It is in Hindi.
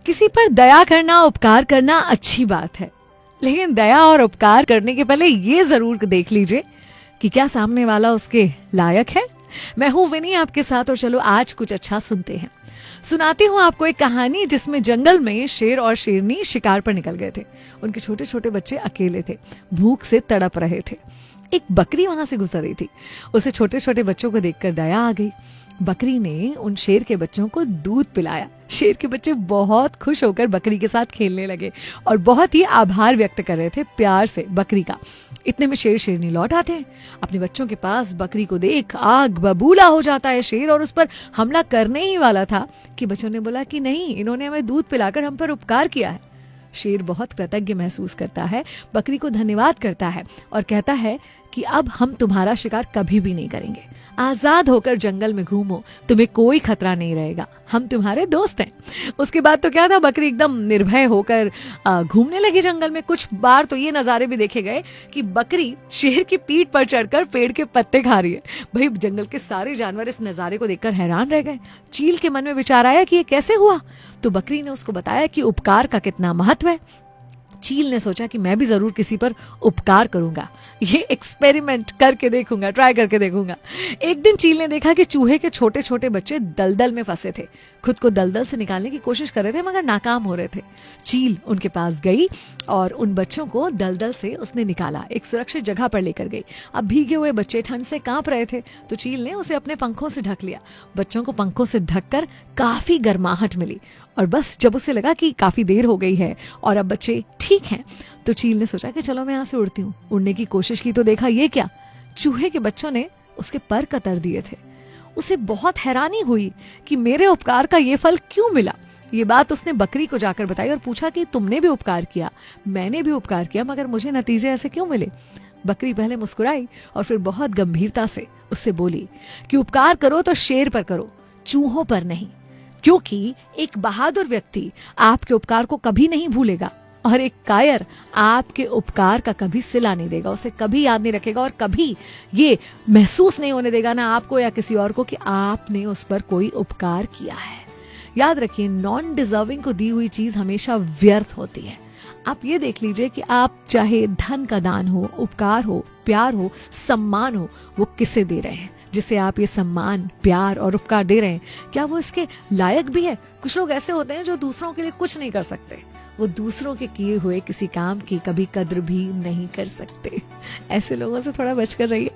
किसी पर दया करना, उपकार करना अच्छी बात है, लेकिन दया और उपकार करने के पहले ये जरूर देख लीजिए कि क्या सामने वाला उसके लायक है। मैं हूं विनी आपके साथ और चलो आज कुछ अच्छा सुनते हैं। सुनाती हूँ आपको एक कहानी जिसमें जंगल में शेर और शेरनी शिकार पर निकल गए थे। उनके छोटे छोटे बच्चे अकेले थे, भूख से तड़प रहे थे। एक बकरी वहां से गुजर रही थी। उसे छोटे छोटे बच्चों को देखकर दया आ गई। बकरी ने उन शेर के बच्चों को दूध पिलाया। शेर के बच्चे बहुत खुश होकर बकरी के साथ खेलने लगे और बहुत ही आभार व्यक्त कर रहे थे प्यार से बकरी का। इतने में शेर शेरनी लौट आते हैं। अपने बच्चों के पास बकरी को देख आग बबूला हो जाता है शेर और उस पर हमला करने ही वाला था कि बच्चों ने बोला कि नहीं, इन्होंने हमें दूध पिलाकर हम पर उपकार किया है। शेर बहुत कृतज्ञ महसूस करता है, बकरी को धन्यवाद करता है और कहता है कि अब हम तुम्हारा शिकार कभी भी नहीं करेंगे। आजाद होकर जंगल में घूमो, तुम्हें कोई खतरा नहीं रहेगा, हम तुम्हारे दोस्त हैं। उसके बाद तो क्या था, बकरी एकदम निर्भय होकर घूमने लगी जंगल में। कुछ बार तो ये नजारे भी देखे गए कि बकरी शेर की पीठ पर चढ़कर पेड़ के पत्ते खा रही है। भाई जंगल के सारे जानवर इस नजारे को देखकर हैरान रह गए। चील के मन में विचार आया कि ये कैसे हुआ, तो बकरी ने उसको बताया कि उपकार का कितना महत्व है। चील ने सोचा कि मैं भी जरूर किसी पर उपकार करूंगा, ये एक्सपेरिमेंट करके देखूंगा, ट्राई करके देखूंगा। एक दिन चील ने देखा कि चूहे के छोटे छोटे बच्चे दलदल में फंसे थे। खुद को दलदल से निकालने की कोशिश कर रहे थे मगर नाकाम हो रहे थे। चील उनके पास गई और उन बच्चों को दलदल से उसने निकाला, एक सुरक्षित जगह पर लेकर गई। अब भीगे हुए बच्चे ठंड से कांप रहे थे तो चील ने उसे अपने पंखों से ढक लिया। बच्चों को पंखों से ढककर काफी गर्माहट मिली और बस जब उसे लगा कि काफी देर हो गई है और अब बच्चे ठीक हैं, तो चील ने सोचा कि चलो मैं यहाँ से उड़ती हूँ। उड़ने की कोशिश की तो देखा ये क्या, चूहे के बच्चों ने उसके पर कतर दिए थे। उसे बहुत हैरानी हुई कि मेरे उपकार का ये फल क्यों मिला। ये बात उसने बकरी को जाकर बताई और पूछा कि तुमने भी उपकार किया, मैंने भी उपकार किया, मगर मुझे नतीजे ऐसे क्यों मिले। बकरी पहले मुस्कुराई और फिर बहुत गंभीरता से उससे बोली कि उपकार करो तो शेर पर करो, चूहों पर नहीं, क्योंकि एक बहादुर व्यक्ति आपके उपकार को कभी नहीं भूलेगा और एक कायर आपके उपकार का कभी सिला नहीं देगा, उसे कभी याद नहीं रखेगा और कभी ये महसूस नहीं होने देगा ना आपको या किसी और को कि आपने उस पर कोई उपकार किया है। याद रखिए, नॉन डिजर्विंग को दी हुई चीज हमेशा व्यर्थ होती है। आप ये देख लीजिए कि आप चाहे धन का दान हो, उपकार हो, प्यार हो, सम्मान हो, वो किसे दे रहे हैं। जिसे आप ये सम्मान, प्यार और उपकार दे रहे हैं, क्या वो इसके लायक भी है। कुछ लोग ऐसे होते हैं जो दूसरों के लिए कुछ नहीं कर सकते, वो दूसरों के किए हुए किसी काम की कभी कद्र भी नहीं कर सकते। ऐसे लोगों से थोड़ा बचकर रहिए।